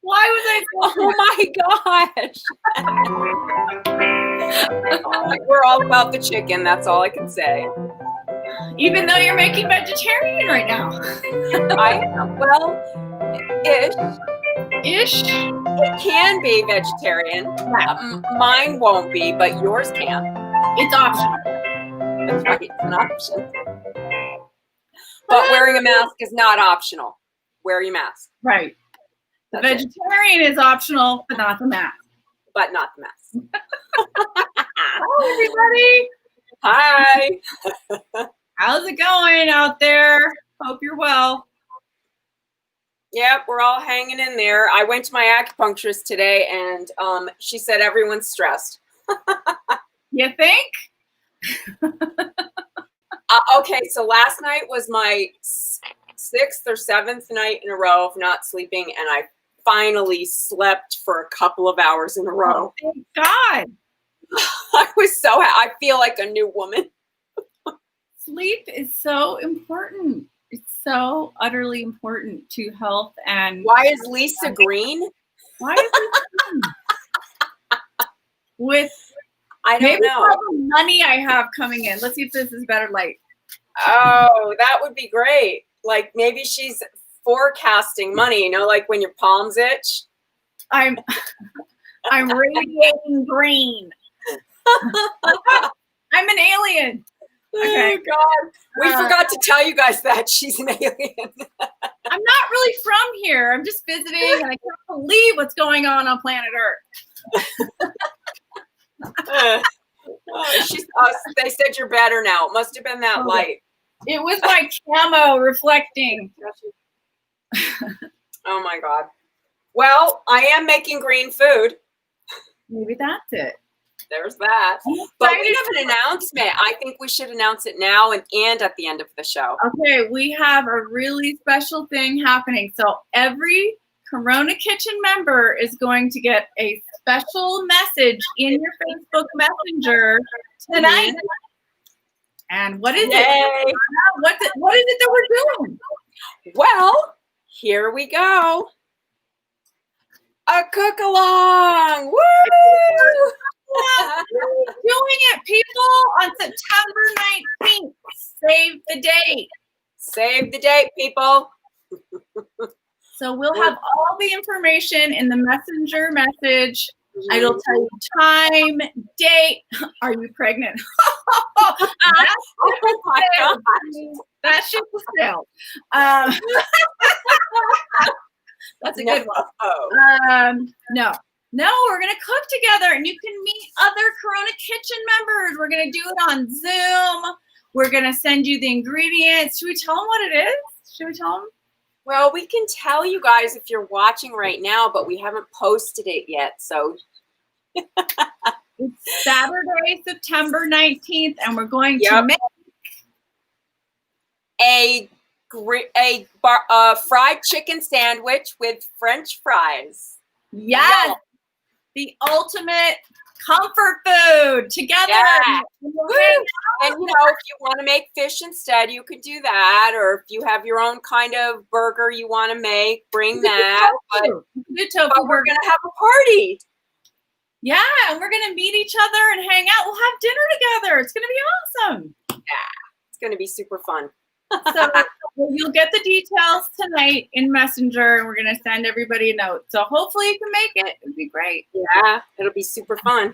Why was I so Oh my gosh. We're all about the chicken. That's all I can say. Even though you're making vegetarian right now. I am. Well, Ish. it can be vegetarian. Mine won't be, but yours can. It's optional. That's right. It's an option. But wearing a mask is not optional. Wear your mask. Right. The vegetarian is optional, but not the mask. But not the mask. Hello, everybody. Hi. How's it going out there? Hope you're well. Yep, we're all hanging in there. I went to my acupuncturist today, and she said everyone's stressed. You think? Okay, so last night was my 6th or 7th night in a row of not sleeping, and I finally slept for a couple of hours in a row. Oh, thank God. I was so happy. I feel like a new woman. Sleep is so important. It's so utterly important to health. And why is Lisa green? Why is Lisa green? I don't know. All the money I have coming in. Let's see if this is better light. Oh, that would be great. Like maybe she's forecasting money, like when your palms itch. I'm radiating green. I'm an alien. Okay. Oh God. We forgot to tell you guys that she's an alien. I'm not really from here. I'm just visiting, and I can't believe what's going on planet Earth. They said you're better now. It must have been that light. It was my camo reflecting. Oh my God. Well, I am making green food. Maybe that's it. There's that. But we have an announcement. I think we should announce it now and at the end of the show. Okay, we have a really special thing happening. So every Corona Kitchen member is going to get a special message in your Facebook Messenger tonight. And what is it? What is it that we're doing? Well, here we go. A cook-along. Woo! We're doing it, people, on September 19th. Save the date. Save the date, people. So we'll have all the information in the messenger message. It'll tell you time, date. Are you pregnant? That ship was sailed. That's a good one. No, we're going to cook together, and you can meet other Corona Kitchen members. We're going to do it on Zoom. We're going to send you the ingredients. Should we tell them what it is? Should we tell them? Well, we can tell you guys if you're watching right now, but we haven't posted it yet. So it's Saturday, September 19th, and we're going to make a fried chicken sandwich with French fries. Yes. Yum. The ultimate comfort food together. Yeah. And if you want to make fish instead, you could do that. Or if you have your own kind of burger you want to make, bring that. But we're going to have a party. Yeah, and we're going to meet each other and hang out. We'll have dinner together. It's going to be awesome. Yeah, it's going to be super fun. So you'll get the details tonight in Messenger, and we're going to send everybody a note. So hopefully you can make it. It'd be great. Yeah, it'll be super fun.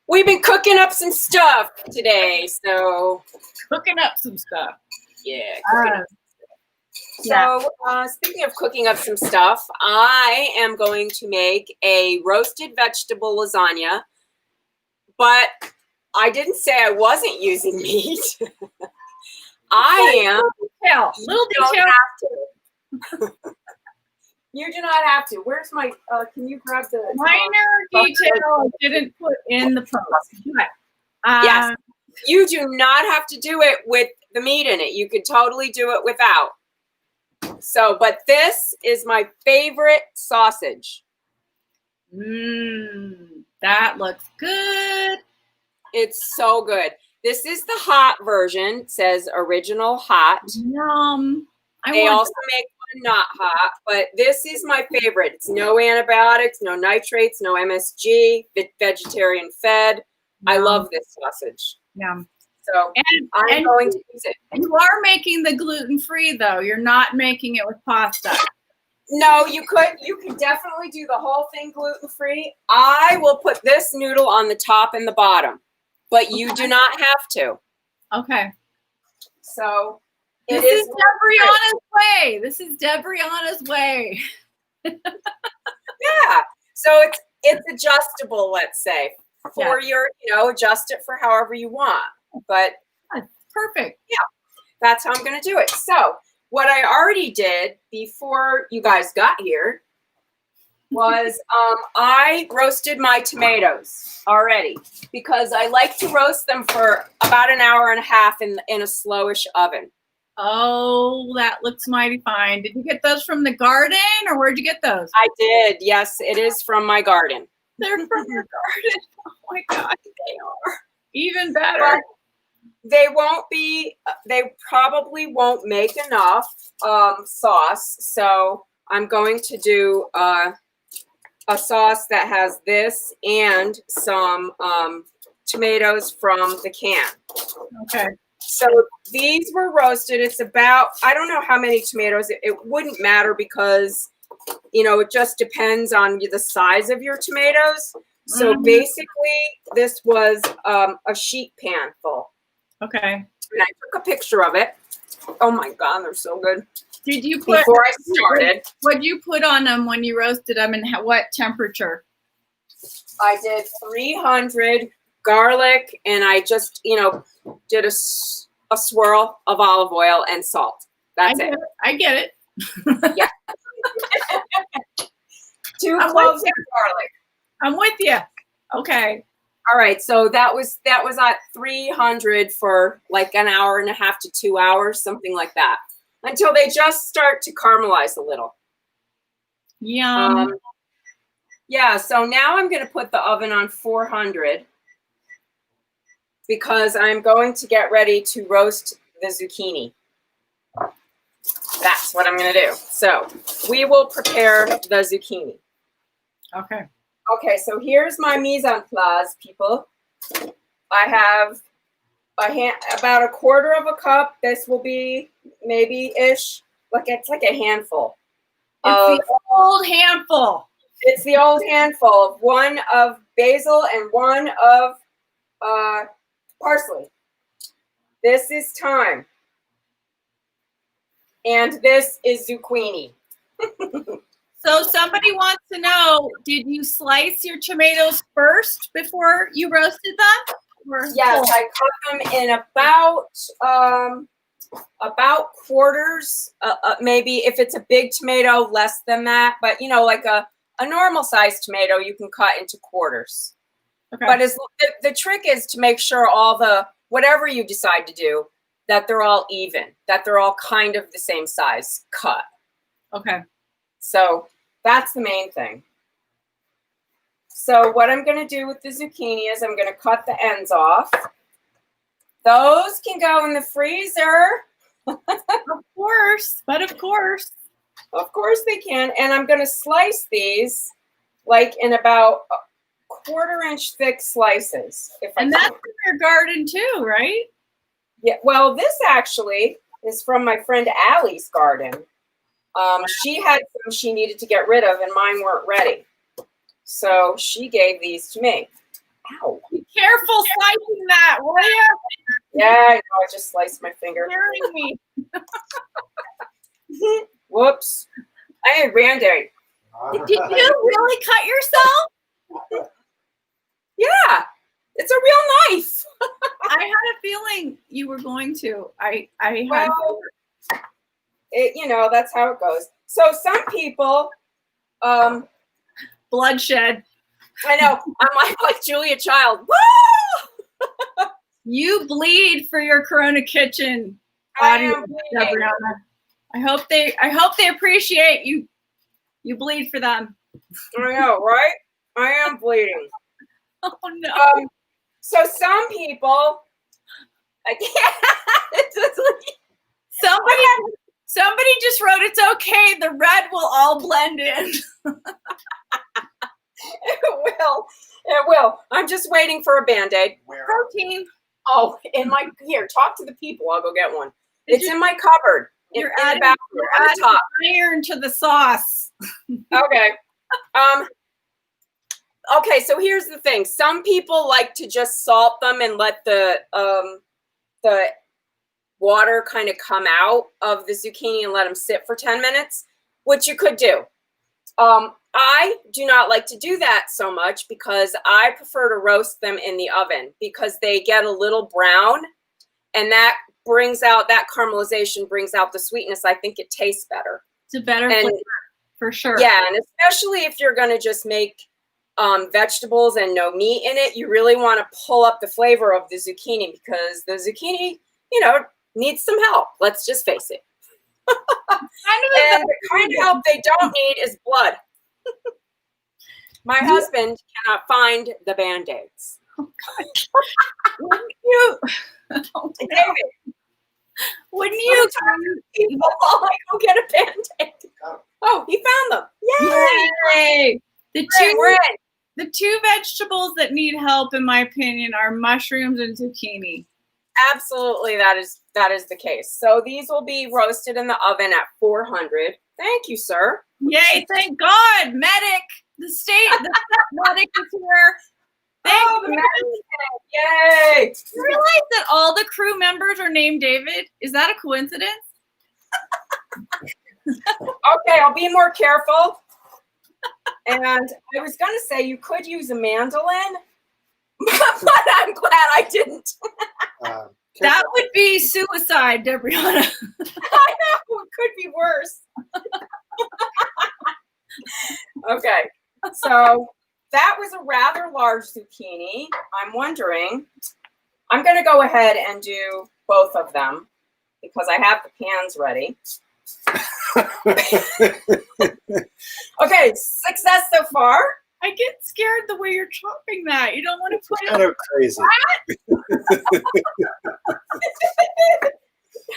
We've been cooking up some stuff today, so cooking up some stuff. Yeah. So speaking of cooking up some stuff, I am going to make a roasted vegetable lasagna, but I didn't say I wasn't using meat. I am. Little detail. You do not have to. Where's my, can you grab the. Minor detail I didn't put in the post. Yes. You do not have to do it with the meat in it. You could totally do it without. So, but this is my favorite sausage. That looks good. It's so good. This is the hot version. It says original hot. Yum. They also make not hot, but this is my favorite. It's no antibiotics, no nitrates, no MSG, vegetarian fed. I love this sausage. Yeah. So I'm going to use it. You are making the gluten-free though. You're not making it with pasta. No, you could definitely do the whole thing gluten-free. I will put this noodle on the top and the bottom, but you do not have to. Okay. So this is Debrianna's way. This is Debrianna's way. Yeah. So it's adjustable, let's say, for your, adjust it for however you want. But perfect. Yeah, that's how I'm going to do it. So what I already did before you guys got here was I roasted my tomatoes already because I like to roast them for about an hour and a half in a slowish oven. Oh, that looks mighty fine. Did you get those from the garden or where'd you get those? I did. Yes, it is from my garden. They're from your garden. Oh my God, they are. Even better. But they probably won't make enough sauce. So I'm going to do a sauce that has this and some tomatoes from the can. Okay. So these were roasted. It's about, I don't know how many tomatoes. It wouldn't matter because, it just depends on the size of your tomatoes. So basically, this was a sheet pan full. Okay. And I took a picture of it. Oh my God, they're so good. Did you put, before I started, what'd you put on them when you roasted them and what temperature? I did 300 garlic and I just, did a swirl of olive oil and salt. That's it. I get it. Yeah. 2 cloves of garlic. I'm with you. Okay. All right. So that was at 300 for like an hour and a half to 2 hours, something like that, until they just start to caramelize a little. Yum. Yeah. So now I'm going to put the oven on 400 because I'm going to get ready to roast the zucchini. That's what I'm going to do. So we will prepare the zucchini. Okay. Okay, so here's my mise en place, people. I have about a quarter of a cup. This will be maybe-ish, it's like a handful. It's the old handful. It's the old handful. One of basil and one of parsley. This is thyme. And this is zucchini. So somebody wants to know, did you slice your tomatoes first before you roasted them? Yes, I cut them in about quarters, maybe if it's a big tomato, less than that. But, like a normal sized tomato, you can cut into quarters. Okay. But the trick is to make sure whatever you decide to do, that they're all even, that they're all kind of the same size cut. Okay. So that's the main thing. So what I'm going to do with the zucchini is I'm going to cut the ends off. Those can go in the freezer. Of course, but of course. Of course they can. And I'm going to slice these like in about 1/4 inch thick slices. And that's from your garden too, right? Yeah. Well, this actually is from my friend Allie's garden. She had some she needed to get rid of, and mine weren't ready. So she gave these to me. Ow. Be careful slicing that, will you? Yeah, I know. I just sliced my finger. Scaring me. Whoops. I had Band-Aid. Did you really cut yourself? Yeah. It's a real knife. I had a feeling you were going to. That's how it goes. So some people, bloodshed. I know. I'm like Julia Child. Woo! You bleed for your Corona Kitchen audience, Debrianna. I hope they appreciate you. You bleed for them. I know, right? I am bleeding. Oh no. So some people, I can't. Somebody just wrote, it's okay. The red will all blend in. It will. It will. I'm just waiting for a Band-Aid. Protein. Oh, here, talk to the people. I'll go get one. It's in my cupboard. You're in adding, the bathroom, you're at the top. iron to the sauce. Okay. Okay, so here's the thing. Some people like to just salt them and let the water kind of come out of the zucchini and let them sit for 10 minutes, which you could do. I do not like to do that so much because I prefer to roast them in the oven because they get a little brown and that brings out, that caramelization brings out the sweetness. I think it tastes better. It's a better flavor, for sure. Yeah, and especially if you're going to just make vegetables and no meat in it, you really want to pull up the flavor of the zucchini because the zucchini, needs some help. Let's just face it. And the kind of help they don't need is blood. My husband cannot find the Band-Aids. Oh, David, wouldn't you go get a Band-Aid? Oh, he found them. Yay! We're in. The two vegetables that need help, in my opinion, are mushrooms and zucchini. Absolutely, that is the case. So these will be roasted in the oven at 400. Thank you, sir. Yay! Thank God, medic. The medic is here. Thank you. Yay! You realize that all the crew members are named David? Is that a coincidence? Okay, I'll be more careful. And I was going to say you could use a mandolin, but I'm glad I didn't. That would be suicide, Debrianna. I know, it could be worse. Okay, so that was a rather large zucchini. I'm wondering, I'm going to go ahead and do both of them because I have the pans ready. Okay, success so far. I get scared the way you're chopping that. You don't want to put it kind of crazy.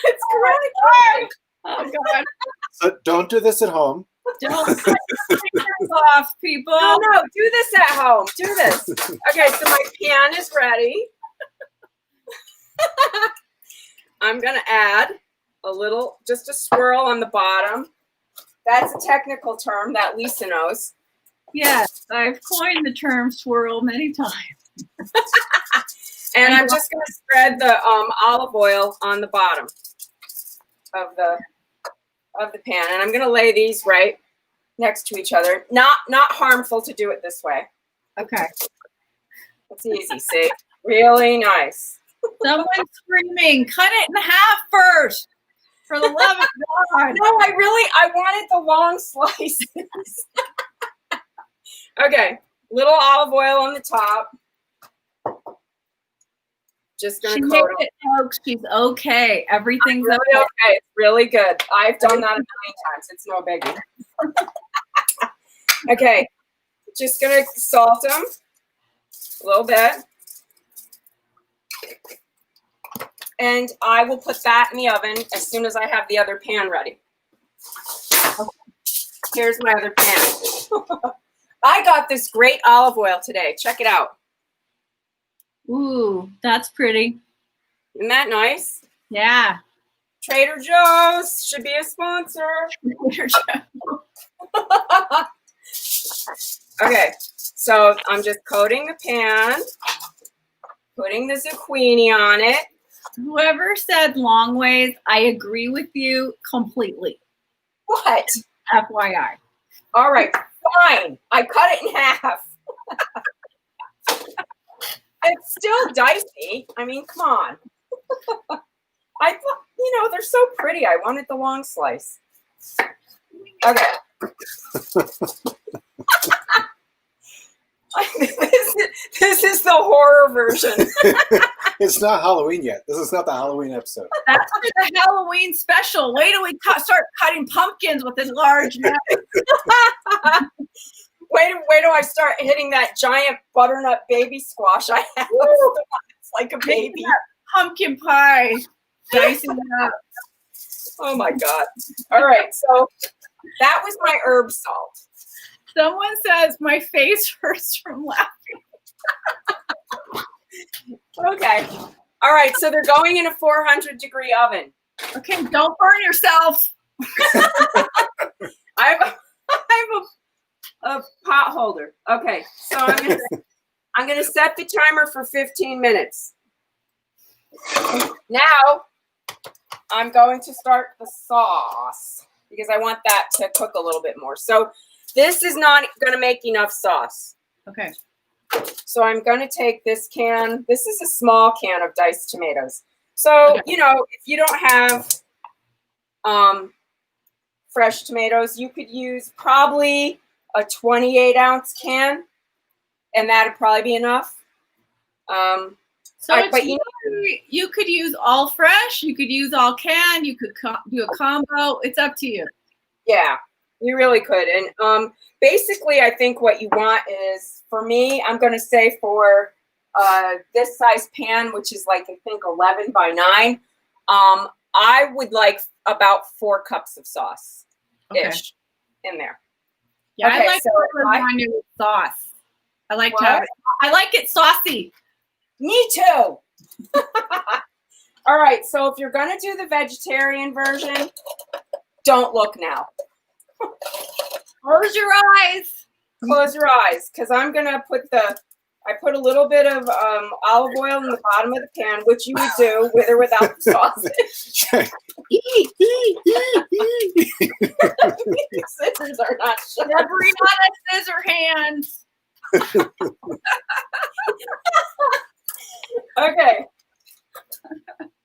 It's correct. Oh God! So don't do this at home. Don't cut your fingers off, people. No, do this at home. Do this. Okay, so my pan is ready. I'm gonna add a little, just a swirl on the bottom. That's a technical term that Lisa knows. Yes, I've coined the term swirl many times. And I'm just going to spread the olive oil on the bottom of the pan, and I'm going to lay these right next to each other. Not harmful to do it this way. Okay. It's easy. See, really nice. Someone's screaming, "Cut it in half first, for the love of God!" No, I wanted the long slices. Okay, little olive oil on the top. Just gonna coat it. Folks, she's okay. Everything's really okay. It's really good. I've done that a million times. It's no biggie. Okay, just gonna salt them a little bit. And I will put that in the oven as soon as I have the other pan ready. Okay. Here's my other pan. I got this great olive oil today. Check it out. Ooh, that's pretty. Isn't that nice? Yeah. Trader Joe's should be a sponsor. Okay, so I'm just coating the pan, putting the zucchini on it. Whoever said long ways, I agree with you completely. What? FYI. All right, fine. I cut it in half. It's still dicey. I mean, come on. I thought, they're so pretty. I wanted the long slice. Okay. This is the horror version. It's not Halloween yet. This is not the Halloween episode. That's for the Halloween special. Wait till we start cutting pumpkins with this large knife. Wait till I start hitting that giant butternut baby squash I have. It's like a baby. Pumpkin pie. Dicing it up. Oh my God. All right. So that was my herb salt. Someone says my face hurts from laughing. Okay. All right. So they're going in a 400-degree oven. Okay, don't burn yourself. I have a pot holder. Okay. So I'm gonna set the timer for 15 minutes. Now I'm going to start the sauce because I want that to cook a little bit more. So this is not going to make enough sauce. Okay. So I'm going to take this can. This is a small can of diced tomatoes. So, you know, if you don't have fresh tomatoes, you could use probably a 28-ounce can, and that'd probably be enough. So you could use all fresh, you could use all can, you could do a combo. It's up to you. Yeah, you really could. And basically, I think what you want is, for me, I'm going to say for this size pan, which is like, I think 11 by 9, I would like about 4 cups of sauce-ish in there. Yeah, okay, I like lasagna with sauce. I like to have it. I like it saucy. Me too. All right, so if you're going to do the vegetarian version, don't look now. Close your eyes. Close your eyes, because I'm going to put I put a little bit of olive oil in the bottom of the pan, which you would do with or without the sausage. Scissors are not sharp. Debrianna scissor hands. Okay.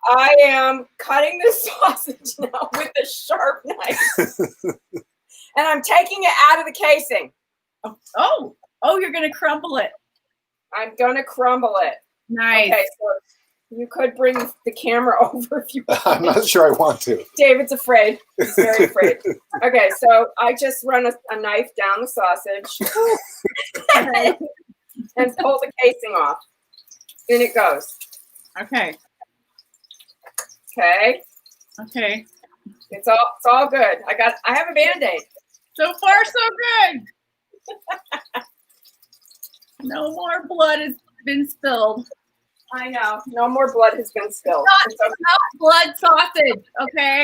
I am cutting the sausage now with a sharp knife. And I'm taking it out of the casing. Oh, you're going to crumble it. I'm going to crumble it. Nice. Okay, so you could bring the camera over if you want. I'm not sure I want to. David's afraid. He's very afraid. Okay, so I just run a knife down the sausage and pull the casing off. In it goes. Okay. Okay. Okay. It's all good. I have a Band-Aid. So far, so good. No more blood has been spilled. I know. No more blood has been spilled. It's not blood sausage, okay?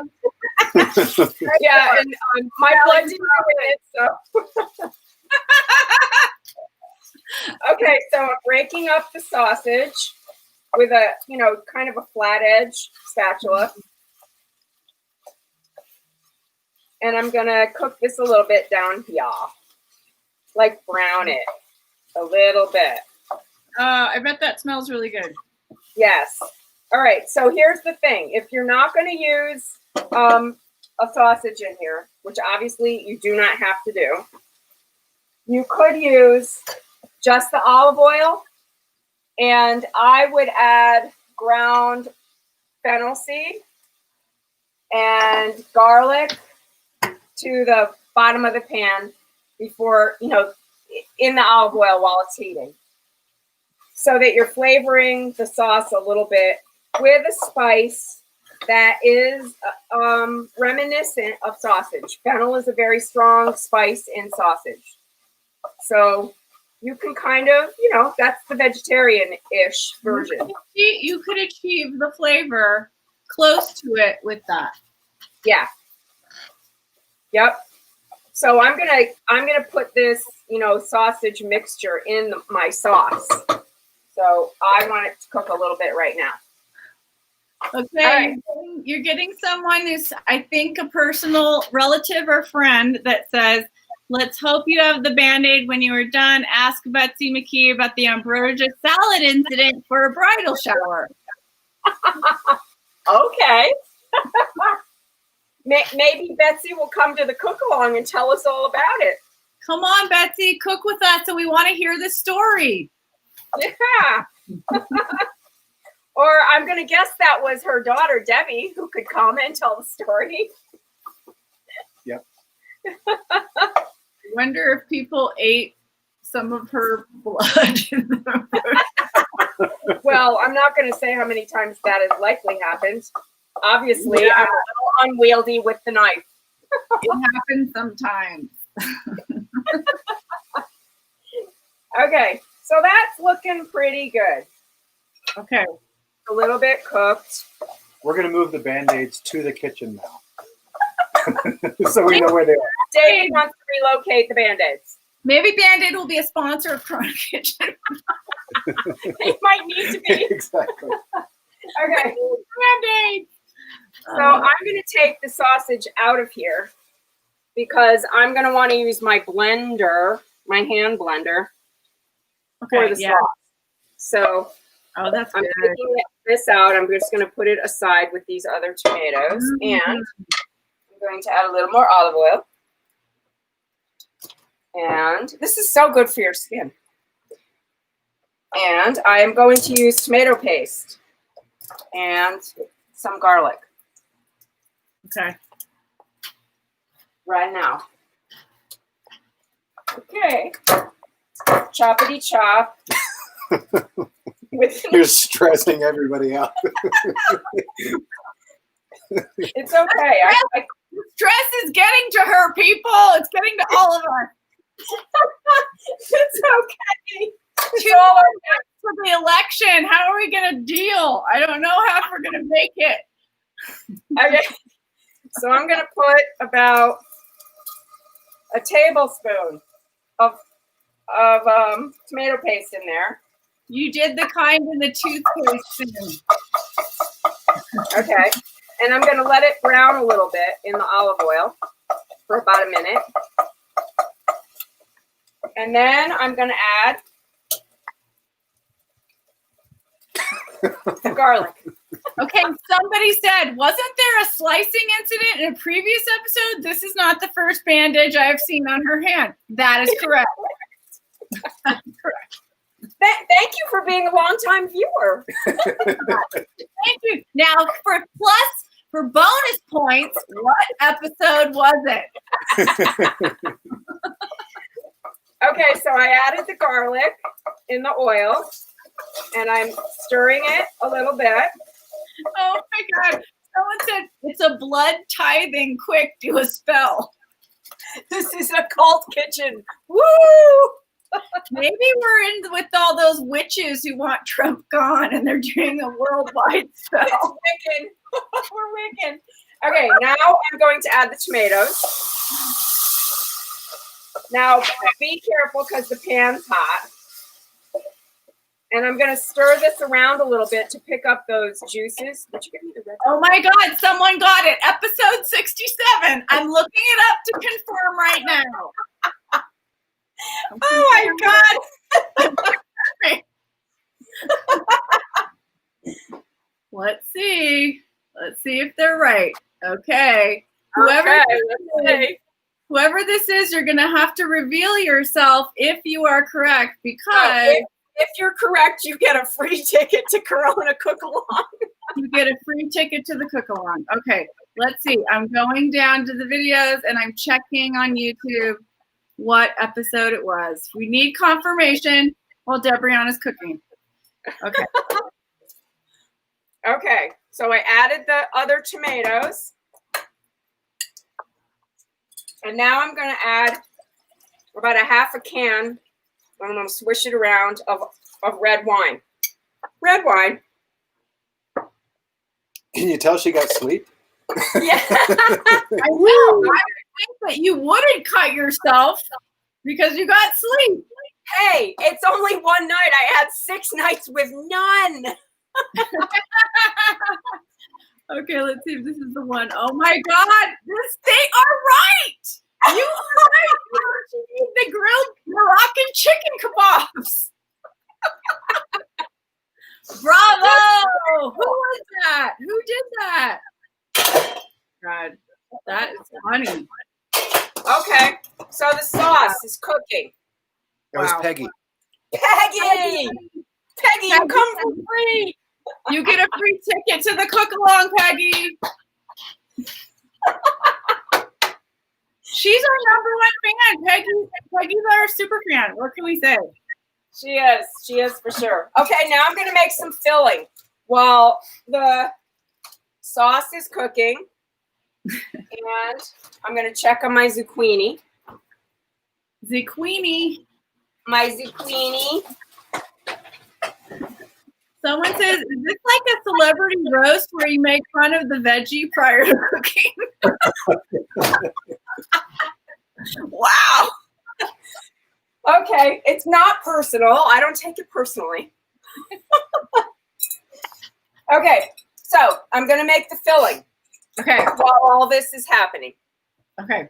Yeah, and my blood didn't do it, so. Okay, so I'm breaking up the sausage with a, kind of a flat edge spatula. And I'm going to cook this a little bit down here. Like brown it a little bit. I bet that smells really good. Yes. All right, so here's the thing. If you're not going to use a sausage in here, which obviously you do not have to do, you could use just the olive oil, and I would add ground fennel seed and garlic to the bottom of the pan before, in the olive oil while it's heating, so that you're flavoring the sauce a little bit with a spice that is reminiscent of sausage. Fennel is a very strong spice in sausage. So you can kind of, that's the vegetarian-ish version. You could achieve the flavor close to it with that. Yeah. Yep. So I'm gonna put this, sausage mixture in my sauce. So I want it to cook a little bit right now. Okay, right. You're getting someone who's, I think, a personal relative or friend that says, let's hope you have the Band-Aid when you are done. Ask Betsy McKee about the ambrosia salad incident for a bridal shower. Okay. Maybe Betsy will come to the cook-along and tell us all about it. Come on, Betsy, cook with us, and we want to hear the story. Yeah. Or I'm going to guess that was her daughter, Debbie, who could come and tell the story. Yep. I wonder if people ate some of her blood. Well, I'm not going to say how many times that has likely happened. Obviously, I'm a little unwieldy with the knife. It happens sometimes. Okay, so that's looking pretty good. Okay. A little bit cooked. We're going to move the Band-Aids to the kitchen now. So we know where they are. David wants to relocate the Band-Aids. Maybe Band-Aid will be a sponsor of Corona Kitchen. They might need to be. Exactly. Okay. Band-Aid. So I'm going to take the sausage out of here because I'm going to want to use my blender, my hand blender, for the sauce. So I'm taking this out. I'm just going to put it aside with these other tomatoes. And I'm going to add a little more olive oil. And this is so good for your skin. And I am going to use tomato paste and some garlic. Okay. Right now. Okay. Choppity chop. You're stressing everybody out. It's okay. Stress is getting to her, people. It's getting to all of us. It's okay. It's all for the election. How are we going to deal? I don't know how we're going to make it. Okay. So I'm going to put about a tablespoon of tomato paste in there. You did the kind in the toothpaste thing. Okay. And I'm going to let it brown a little bit in the olive oil for about a minute. And then I'm going to add the garlic. Okay, somebody said, wasn't there a slicing incident in a previous episode? This is not the first bandage I have seen on her hand. That is correct. Correct. Thank you for being a longtime viewer. Thank you. Now, for bonus points, what episode was it? Okay, so I added the garlic in the oil, and I'm stirring it a little bit. Oh my God. Someone said, it's a blood tithing. Quick, do a spell. This is a cult kitchen. Woo! Maybe we're in with all those witches who want Trump gone and they're doing a worldwide spell. It's Wiccan. We're Wiccan. Okay, now I'm going to add the tomatoes. Now, be careful because the pan's hot. And I'm going to stir this around a little bit to pick up those juices. Would you give me the red? Oh my God, someone got it. Episode 67. I'm looking it up to confirm right now. Oh my God. Let's see. Let's see if they're right. Okay. Whoever this is, you're going to have to reveal yourself if you are correct, because if you're correct, you get a free ticket to Corona Cook-Along. You get a free ticket to the cook-along. Okay, let's see. I'm going down to the videos and I'm checking on YouTube what episode it was. We need confirmation while Debrianna's cooking. Okay. Okay, so I added the other tomatoes. And now I'm going to add about a half a can, I'm going to swish it around, of red wine. Red wine. Can you tell she got sleep? Yeah. I know. I would think that you wouldn't cut yourself because you got sleep. Hey, it's only one night. I had 6 nights with none. Okay, let's see if this is the one. Oh my God, they are right. You are right. You need the grilled Moroccan chicken kebabs. Bravo! Who was that? Who did that? God, that is funny. Okay, so the sauce is cooking. That was Peggy. Peggy, you come for free. You get a free ticket to the cook-along, Peggy. She's our #1 fan. Peggy's our super fan. What can we say? She is for sure. Okay, now I'm going to make some filling while the sauce is cooking. And I'm going to check on my zucchini. Zucchini. My zucchini. Someone says, is this like a celebrity roast where you make fun of the veggie prior to cooking? Wow. Okay, it's not personal. I don't take it personally. Okay, so I'm going to make the filling. Okay. While all this is happening. Okay.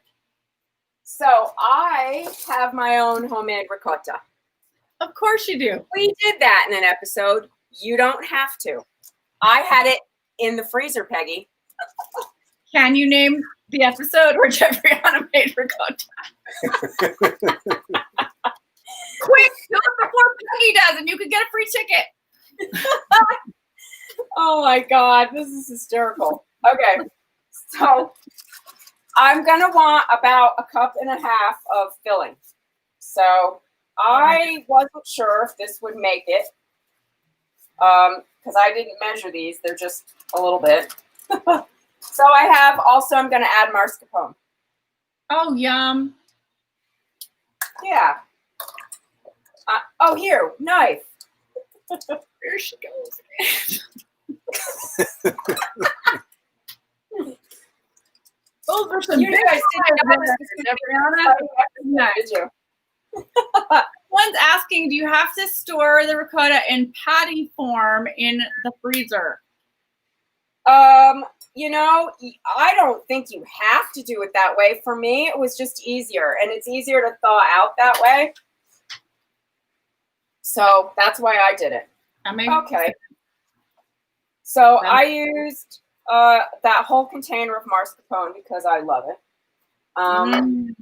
So I have my own homemade ricotta. Of course you do. We did that in an episode. You don't have to. I had it in the freezer, Peggy. Can you name the episode where Debrianna made ricotta? Quick, do it before Peggy does, and you can get a free ticket. Oh my God, this is hysterical. Okay, so I'm gonna want about 1.5 cups of filling. So I wasn't sure if this would make it, because I didn't measure these. They're just a little bit. So I'm gonna add mascarpone. Oh, yum. Yeah. Oh, here, knife. There she goes. Those are some You big guys didn't know this was Debrianna. did you? One's asking, do you have to store the ricotta in patty form in the freezer? You know, I don't think you have to do it that way. For me, it was just easier, and it's easier to thaw out that way. So that's why I did it. Okay. So I used that whole container of mascarpone because I love it. And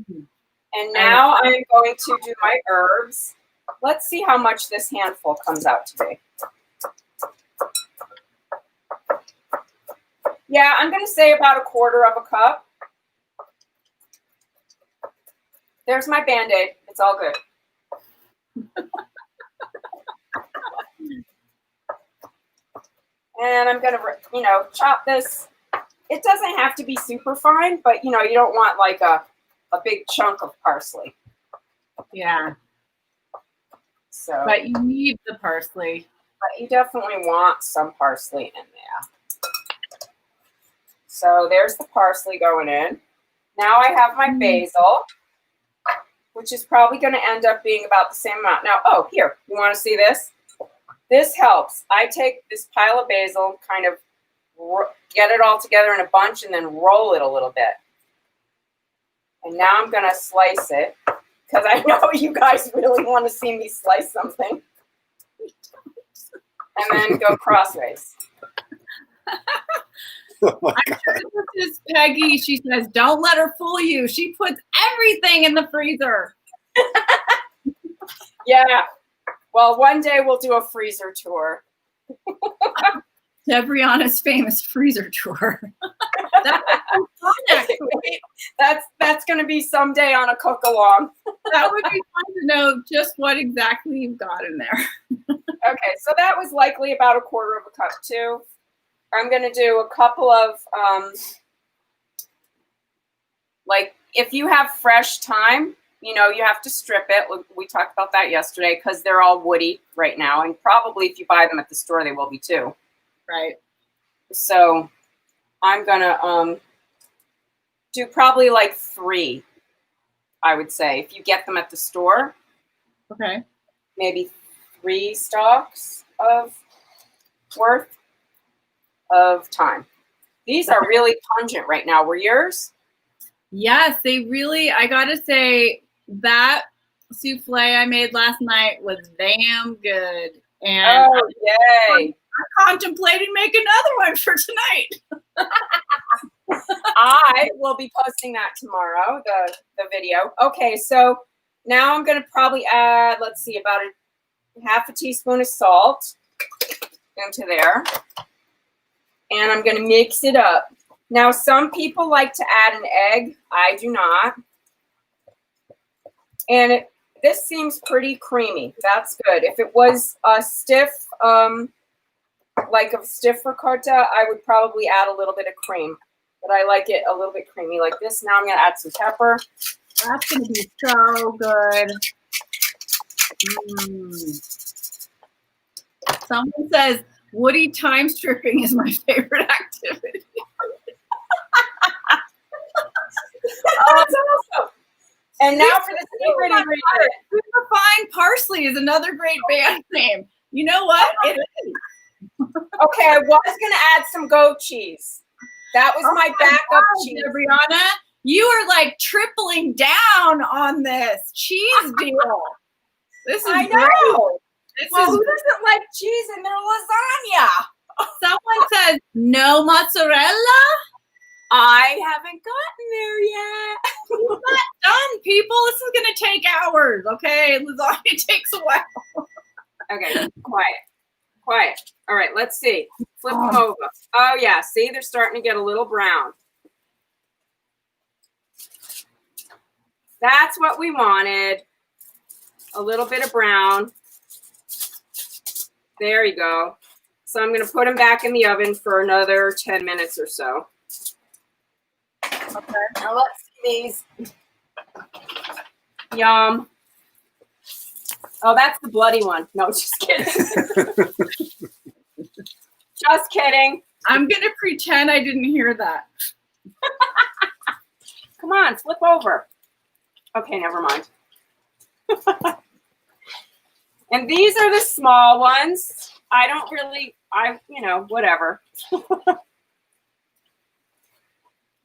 now I'm going to do my herbs. Let's see how much this handful comes out to be. Yeah, I'm going to say about 1/4 cup. There's my Band-Aid. It's all good. And I'm going to, chop this. It doesn't have to be super fine, but, you don't want like a big chunk of parsley. Yeah. So, but you need the parsley. But you definitely want some parsley in there. So there's the parsley going in. Now I have my basil, which is probably going to end up being about the same amount. Now, here, you want to see this? This helps. I take this pile of basil, kind of get it all together in a bunch, and then roll it a little bit. And now I'm going to slice it, because I know you guys really want to see me slice something. And then go crossways. Oh my God. This is Peggy. She says, don't let her fool you. She puts everything in the freezer. Yeah. Well, one day we'll do a freezer tour. Debrianna's famous freezer tour. That's going to be someday on a cook along. That would be fun to know just what exactly you've got in there. Okay, so that was likely about 1/4 cup too. I'm going to do a couple of, like if you have fresh thyme, you have to strip it. We talked about that yesterday because they're all woody right now. And probably if you buy them at the store, they will be too. Right. So I'm going to do probably like 3, I would say. If you get them at the store. Okay. Maybe 3 stalks of worth of thyme. These are really pungent right now. Were yours? Yes, they really, I gotta say, that souffle I made last night was damn good. And yay. I'm contemplating making another one for tonight. I will be posting that tomorrow, the video. Okay, so now I'm going to probably add, let's see, about 1/2 teaspoon of salt into there. And I'm going to mix it up. Now, some people like to add an egg. I do not. And this seems pretty creamy. That's good. If it was a stiff like a stiff ricotta, I would probably add a little bit of cream. But I like it a little bit creamy like this. Now I'm going to add some pepper. That's going to be so good. Someone says, Woody time stripping is my favorite activity. That's awesome. And now for the secret ingredient. Superfine Parsley is another great band name. You know what? It is. Okay, I was going to add some goat cheese. That was my backup cheese. Debrianna, you are like tripling down on this cheese deal. This is I know. great. This Well, is who doesn't like cheese in their lasagna? Someone says no mozzarella. I haven't gotten there yet. It's not done, people. This is gonna take hours. Okay, lasagna takes a while. Okay, quiet. All right, let's see. Flip them over. Oh yeah, see, they're starting to get a little brown. That's what we wanted. A little bit of brown. There you go. So I'm going to put them back in the oven for another 10 minutes or so. Okay. Now let's see these. Yum. Oh, that's the bloody one. No, just kidding. Just kidding. I'm gonna pretend I didn't hear that. Come on, flip over. Okay, never mind. And these are the small ones. I don't really, whatever.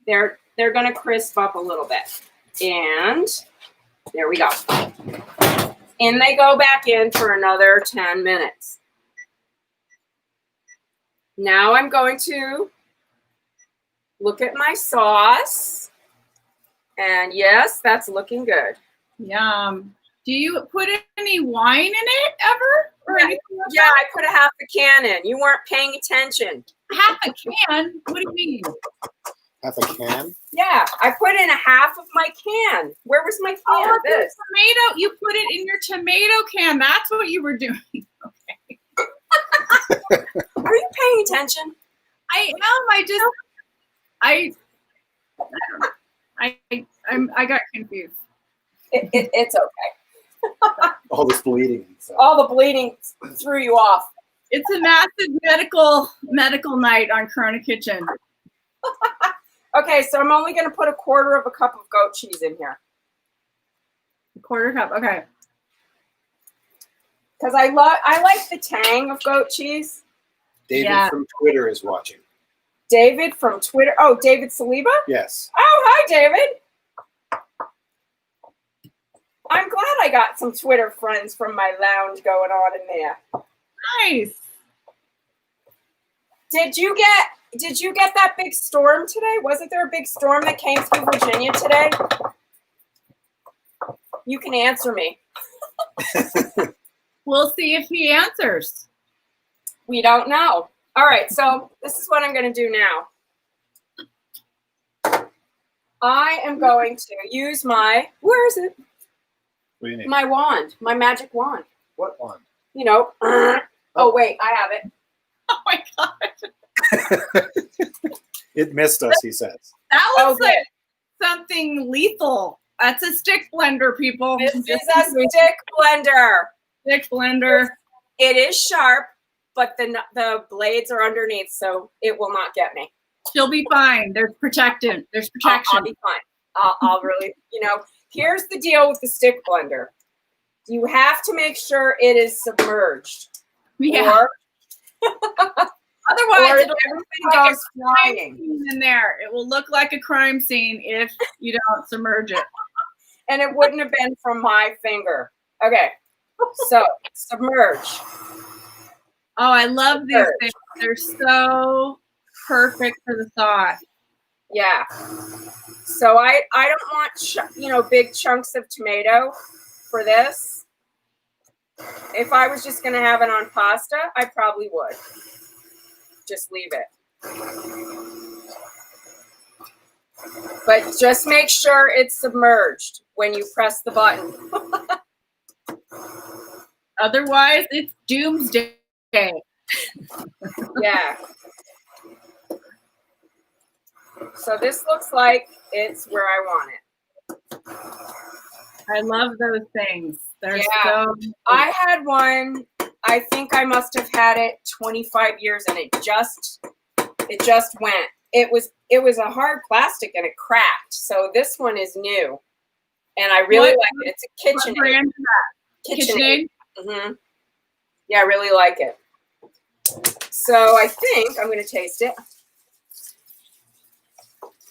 They're going to crisp up a little bit. And there we go. And they go back in for another 10 minutes. Now I'm going to look at my sauce. And yes, that's looking good. Yum. Do you put any wine in it ever? Or anything like Yeah, that? I put a half a can in. You weren't paying attention. Half a can? What do you mean? Half a can? Yeah, I put in a half of my can. Where was my can? Oh, the This. tomato. You put it in your tomato can. That's what you were doing. Okay. Are you paying attention? I am. I got confused. It's okay. All this bleeding. So. All the bleeding threw you off. It's a massive medical night on Corona Kitchen. Okay, so I'm only going to put a quarter of a cup of goat cheese in here. A quarter cup. Okay. Because I like the tang of goat cheese. David from Twitter is watching. David from Twitter. Oh, David Saliba? Yes. Oh, hi, David. I'm glad I got some Twitter friends from my lounge going on in there. Nice. Did you get that big storm today? Wasn't there a big storm that came through Virginia today? You can answer me. We'll see if he answers. We don't know. All right, so this is what I'm going to do now. I am going to use where is it? What do you need? My wand, my magic wand. What wand? You know. Oh, wait, I have it. Oh my God. It missed us, he says. That looks like something lethal. That's a stick blender, people. This is a stick blender. Stick blender. It is sharp, but the blades are underneath, so it will not get me. She'll be fine. There's protection. There's protection. I'll be fine. I'll really, here's the deal with the stick blender. You have to make sure it is submerged. Yeah. Otherwise, everything goes flying in there. It will look like a crime scene if you don't submerge it. And it wouldn't have been from my finger. Okay, so submerge. Oh, I love these things. They're so perfect for the sauce. Yeah. So I don't want big chunks of tomato for this. If I was just going to have it on pasta, I probably would. Just leave it. But just make sure it's submerged when you press the button. Otherwise, it's doomsday. Yeah. So this looks like it's where I want it. I love those things. They're Yeah. so. I had one. I think I must have had it 25 years, and it just went. It was a hard plastic, and it cracked. So this one is new, and I really like it. It's a KitchenAid. What brand is that? KitchenAid? Mm-hmm. Yeah, I really like it. So I think I'm going to taste it.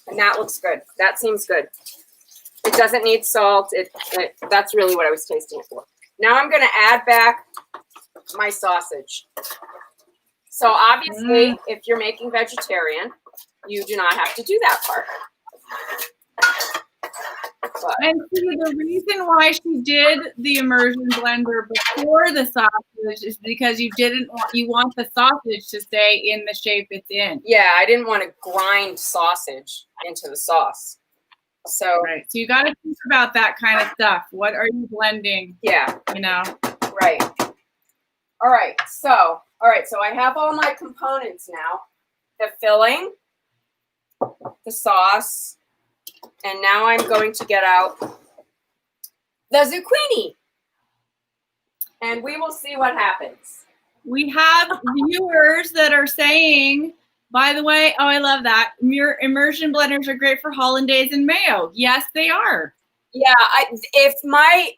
And that looks good. That seems good. It doesn't need salt. That's really what I was tasting it for. Now I'm going to add back my sausage. So obviously, if you're making vegetarian, you do not have to do that part. But, And see, the reason why she did the immersion blender before the sausage is because you want the sausage to stay in the shape it's in. yeah, I didn't want to grind sausage into the sauce. So, right. So you got to think about that kind of stuff. What are you blending? Yeah. You know? Right. All right. So I have all my components now. The filling, the sauce, and now I'm going to get out the zucchini. And we will see what happens. We have viewers that are saying, by the way, oh, I love that. Immersion blenders are great for hollandaise and mayo. Yes, they are. Yeah, if my,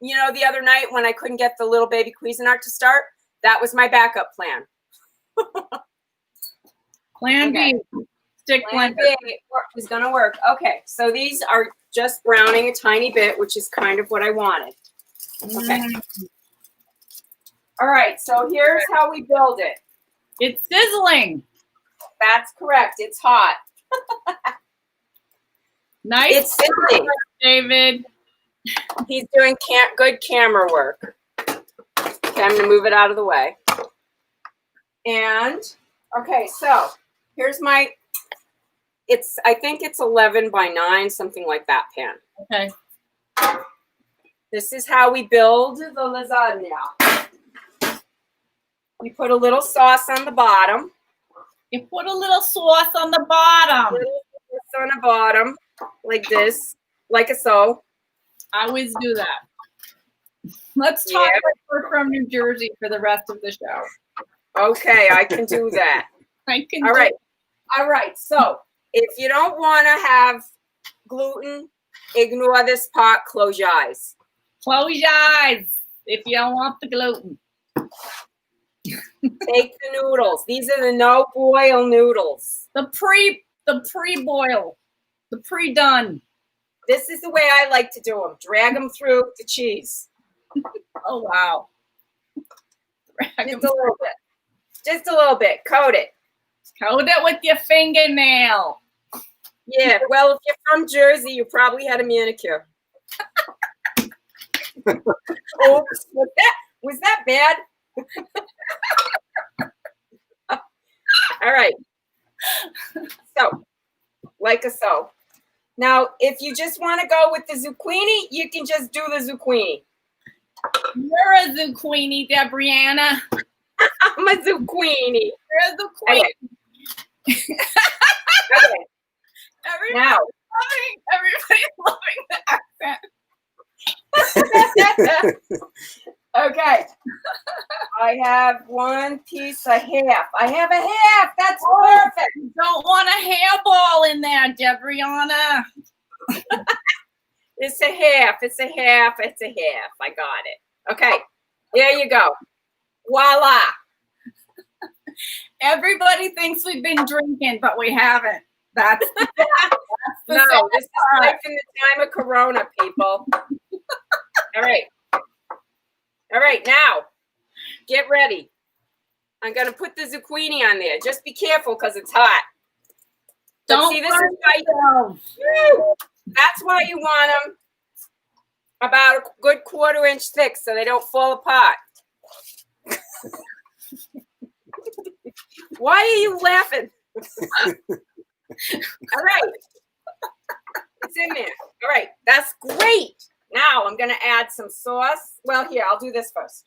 the other night when I couldn't get the little baby Cuisinart to start, that was my backup plan. Plan B. Stick Plan blender. B is going to work. Okay, so these are just browning a tiny bit, which is kind of what I wanted. Okay. All right, so here's how we build it. It's sizzling. That's correct. It's hot. Nice. It's sizzling. David. He's doing good camera work. Okay, I'm going to move it out of the way. And, okay, so here's my, I think it's 11 by 9, something like that pan. Okay. This is how we build the lasagna. You put a little sauce on the bottom. You put a little sauce on the bottom. On the bottom, like this, like so. I always do that. Let's talk like we're from New Jersey for the rest of the show. Okay, I can do that. I can. All right. All right. So if you don't want to have gluten, ignore this part. Close your eyes. Close your eyes if you don't want the gluten. Take the noodles. These are the no-boil noodles. The pre-boil. The pre-done. This is the way I like to do them. Drag them through the cheese. Oh, wow. Just a little bit. Just a little bit. Coat it. Coat it with your fingernail. Yeah, well, if you're from Jersey, you probably had a manicure. Oops. Was that bad? All right. So, like so. Now, if you just want to go with the zucchini, you can just do the zucchini. You're a zucchini, Debrianna. I'm a zucchini. You're a zucchini. Okay. Okay. Everybody's loving the accent. Okay. I have one piece of half. I have a half. That's perfect. You don't want a hairball in there, Debrianna. It's a half. It's a half. It's a half. I got it. Okay. There you go. Voila. Everybody thinks we've been drinking, but we haven't. That's no, this is life in the time of Corona, people. All right. All right, now, get ready. I'm going to put the zucchini on there. Just be careful because it's hot. Don't see, this is why that's why you want them about a good 1/4 inch thick so they don't fall apart. Why are you laughing? All right. It's in there. All right, that's great. Now I'm going to add some sauce. Well, here, I'll do this first.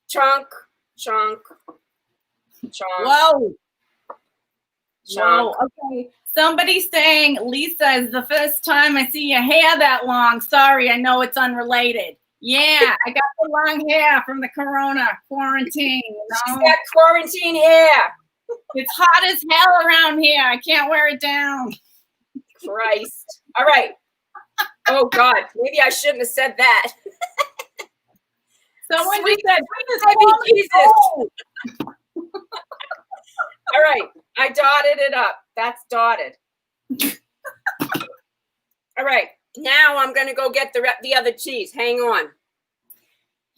Chunk, chunk, Chomp. Whoa. Chomp. Whoa. Okay. Somebody's saying, Lisa, is the first time I see your hair that long. Sorry, I know it's unrelated. Yeah, I got the long hair from the corona quarantine. You know? She's got quarantine hair. It's hot as hell around here. I can't wear it down. Christ. All right. Oh, God. Maybe I shouldn't have said that. Someone Sweet, just said, Jesus. All right. I dotted it up. That's dotted. All right. Now I'm going to go get the other cheese. Hang on.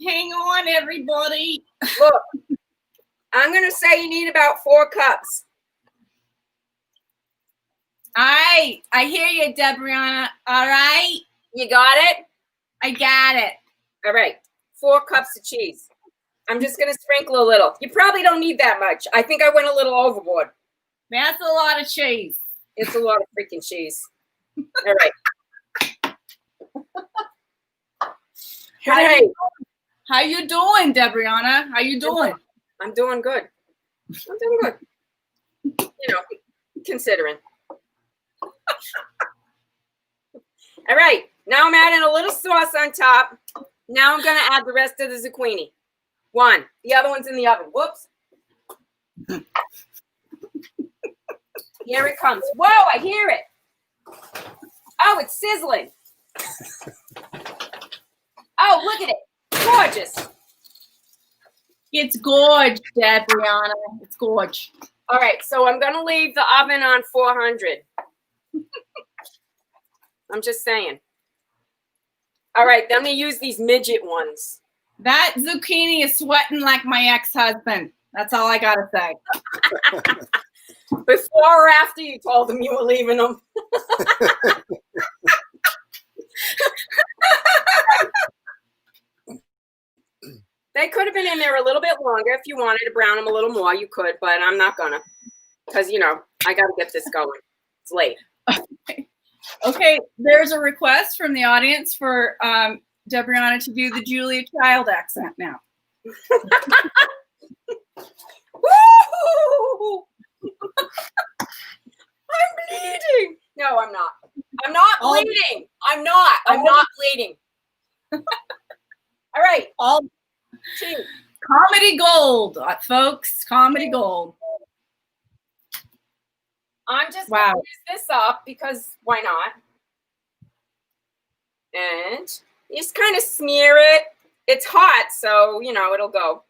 Hang on, everybody. Look, I'm going to say you need about 4 cups. All right. I hear you, Debrianna. All right. You got it? I got it. All right. 4 cups of cheese. I'm just going to sprinkle a little. You probably don't need that much. I think I went a little overboard. That's a lot of cheese. It's a lot of freaking cheese. All right. How you doing, Debrianna? How you doing? I'm doing good. I'm doing good. You know, considering. All right. Now I'm adding a little sauce on top. Now I'm going to add the rest of the zucchini. 1. The other one's in the oven. Whoops. Here it comes. Whoa, I hear it. Oh, it's sizzling. Oh, look at it. Gorgeous. It's gorge, Debrianna. It's gorge. All right, so I'm going to leave the oven on 400. I'm just saying. All right, then I'm going to use these midget ones. That zucchini is sweating like my ex-husband. That's all I got to say. Before or after you told them you were leaving them? They could have been in there a little bit longer. If you wanted to brown them a little more, you could, but I'm not going to. Because, you know, I got to get this going. It's late. Okay, there's a request from the audience for Debrianna to do the Julia Child accent now. Woo! I'm bleeding. No, I'm not. I'm not bleeding. I'm not bleeding. All right. All cheese. Comedy gold, folks. Comedy gold. I'm just going to use this up because why not? And you just kind of smear it. It's hot, so, you know, it'll go.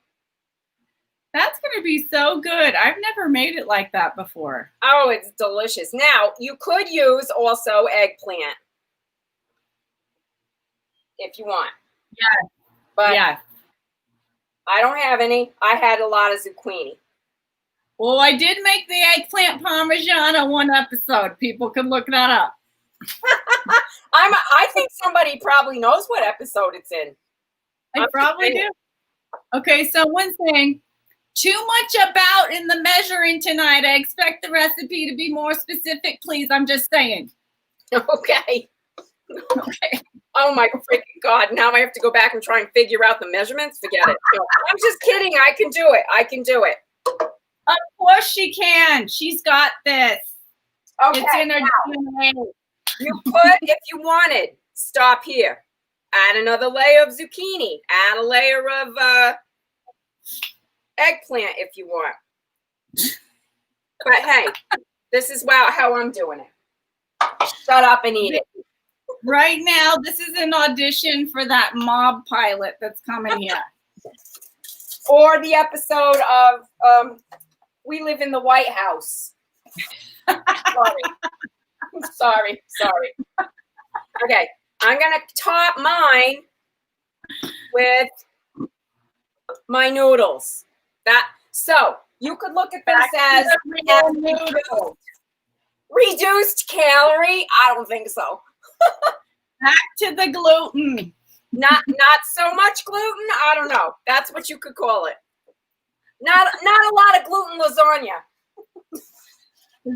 That's going to be so good. I've never made it like that before. Oh, it's delicious. Now, you could use also eggplant if you want. Yeah. But yeah. I don't have any. I had a lot of zucchini. Well, I did make the eggplant parmesan on one episode. People can look that up. I think somebody probably knows what episode it's in. I probably do. Okay, someone's saying, too much about in the measuring tonight. I expect the recipe to be more specific, please. I'm just saying. Okay. Okay. Oh my freaking God. Now I have to go back and try and figure out the measurements. Forget it. No, I'm just kidding. I can do it. I can do it. Of course she can. She's got this. Okay. It's in her DNA. You could, if you wanted, stop here. Add another layer of zucchini. Add a layer of eggplant if you want. But hey, this is how I'm doing it. Shut up and eat it. Right now, this is an audition for that mob pilot that's coming here. Or the episode of We Live in the White House. Sorry. Okay, I'm going to top mine with my noodles. So you could look at this as noodles. Reduced calorie? I don't think so. Back to the gluten. Not so much gluten? I don't know. That's what you could call it. Not a lot of gluten lasagna.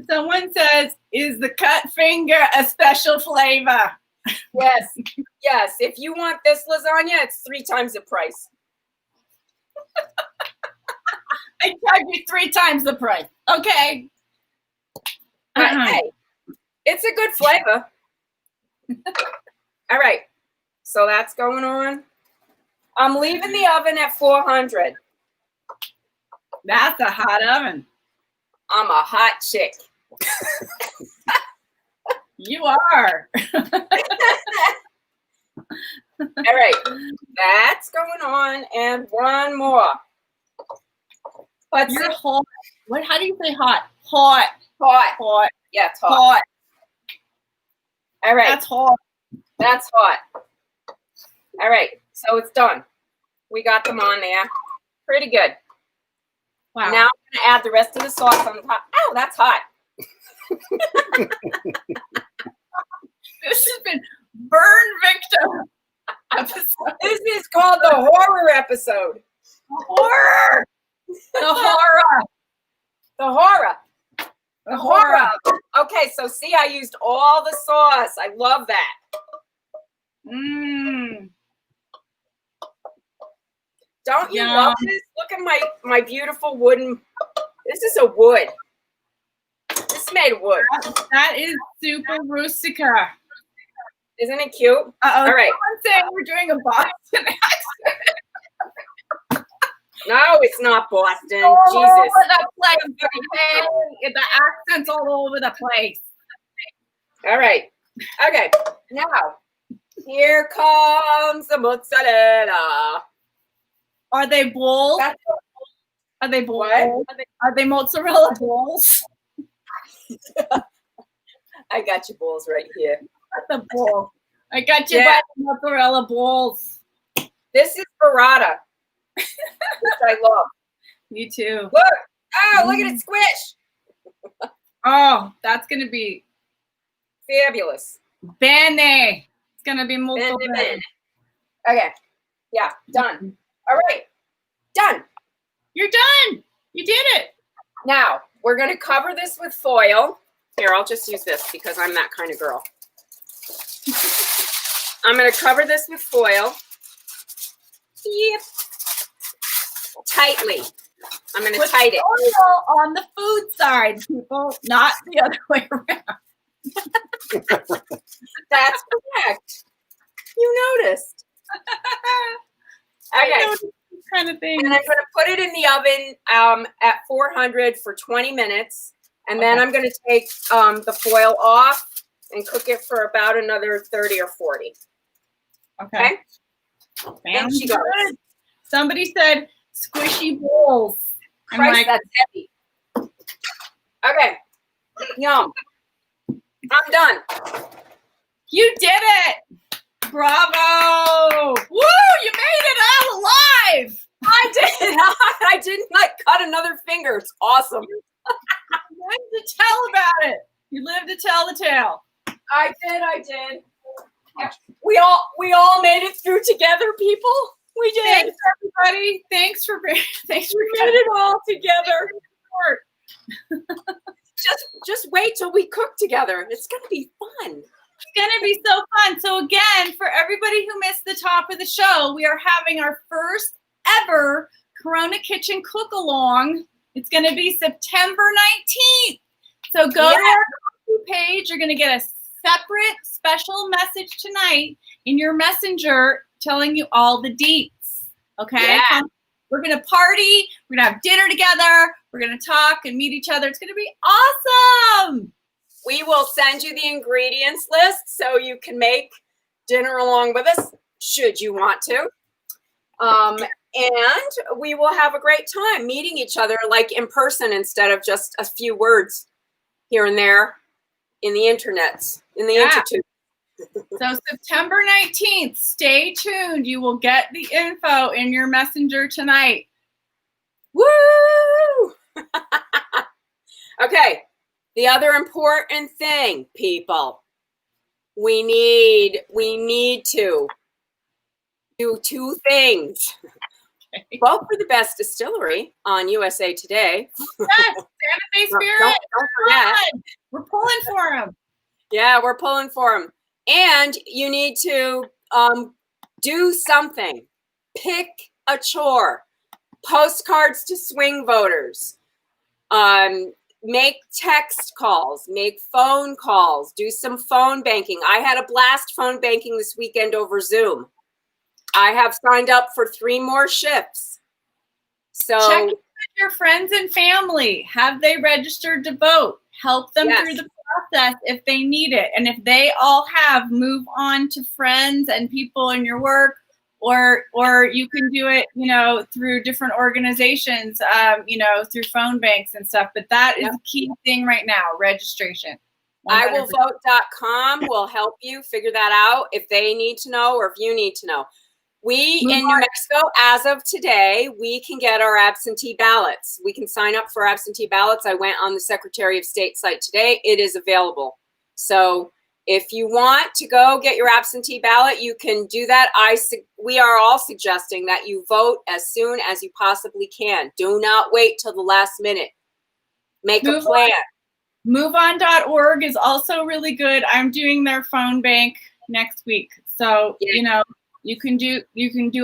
Someone says, is the cut finger a special flavor? Yes. If you want this lasagna, it's 3 times the price. I charge you 3 times the price. Okay. Hey, it's a good flavor. All right. So that's going on. I'm leaving the oven at 400. That's a hot oven. I'm a hot chick. You are. All right. That's going on. And one more. But you're hot. What? How do you say hot? Hot. Hot. Hot. Yeah, it's hot. Hot. All right. That's hot. That's hot. All right. So it's done. We got them on there. Pretty good. Wow. Now I'm going to add the rest of the sauce on the top. Oh, that's hot. This has been Burn Victim episode. This is called the horror episode. Horror. The horror. The horror. The horror. Okay, so see, I used all the sauce. I love that. Mmm. Don't you love this? Look at my beautiful wooden. This is a wood. This is made of wood. That is super rustica. Isn't it cute? Uh-oh. All right. Someone's saying we're doing a Boston accent. No, it's not Boston. All Jesus. over the place. Okay? The accent's all over the place. All right. Okay. Now, here comes the mozzarella. Are they balls? Are they balls? Are they mozzarella balls? I got your balls right here. The ball. I got you by the mozzarella balls. This is burrata, which I love. Me too. Look. Oh, look at it squish. Oh, that's going to be fabulous. Bene. It's going to be molto bene. Okay. Yeah, done. All right. Done. You're done. You did it. Now, we're going to cover this with foil. Here, I'll just use this because I'm that kind of girl. I'm going to cover this with foil. Yep. Tightly. I'm going to tighten it. Foil on the food side, people, not the other way around. That's correct. You noticed. Okay. Kind of thing. And I'm going to put it in the oven at 400 for 20 minutes. And then I'm going to take the foil off and cook it for about another 30 or 40. Okay. And she goes. Somebody said squishy balls. Christ, that's heavy. Okay. Yum. I'm done. You did it. Bravo. Woo, you made it out alive. I did. I didn't cut another finger. It's awesome. You lived to tell about it. You lived to tell the tale. I did. We all made it through together, people. We did. Thanks, everybody. Thanks for getting it all together. Just wait till we cook together. It's going to be fun. It's going to be so fun. So again, for everybody who missed the top of the show, we are having our first ever Corona Kitchen cook-along. It's going to be September 19th. So go to our page. You're going to get a separate special message tonight in your messenger telling you all the deets. Okay? Yeah. We're going to party. We're going to have dinner together. We're going to talk and meet each other. It's going to be awesome. We will send you the ingredients list so you can make dinner along with us, should you want to. And we will have a great time meeting each other like in person instead of just a few words here and there in the internets, in the institute. So September 19th, stay tuned. You will get the info in your messenger tonight. Woo! Okay. The other important thing, people, we need to do 2 things. Okay. Vote for the best distillery on USA Today. Yes, Santa Fe Spirit. Don't forget. We're pulling for them. Yeah, we're pulling for them. And you need to do something. Pick a chore. postcards to swing voters. Make text calls, make phone calls, do some phone banking. I had a blast phone banking this weekend over Zoom. I have signed up for 3 more shifts. So check in with your friends and family. Have they registered to vote? Help them through the process if they need it. And if they all have, move on to friends and people in your work, or you can do it, you know, through different organizations, you know, through phone banks and stuff. But that is the key thing right now, registration. 100%. iwillvote.com will help you figure that out if they need to know or if you need to know. We in New Mexico, as of today, we can get our absentee ballots. We can sign up for absentee ballots. I went on the Secretary of State site today. It is available. So if you want to go get your absentee ballot, you can do that. We are all suggesting that you vote as soon as you possibly can. Do not wait till the last minute. Make a plan. MoveOn.org is also really good. I'm doing their phone bank next week. So, you know, you can do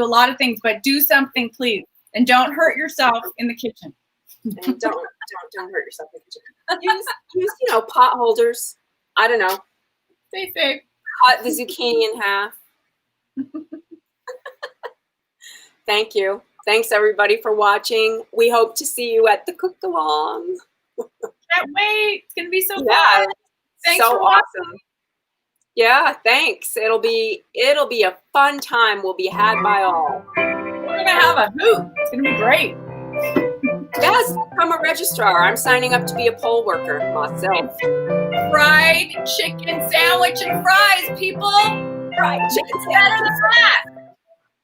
a lot of things, but do something, please. And don't hurt yourself in the kitchen. And don't hurt yourself in the kitchen. Use you know, pot holders. I don't know. Stay safe. Cut the zucchini in half. Thank you. Thanks everybody for watching. We hope to see you at the cook-along. Can't wait. It's gonna be so fun. Thanks so for watching. awesome. Yeah, thanks. It'll be a fun time. Will be had by all. We're gonna have a hoot. It's gonna be great. Yes, become a registrar. I'm signing up to be a poll worker myself. Fried chicken sandwich and fries, people. Fried chicken Better than that.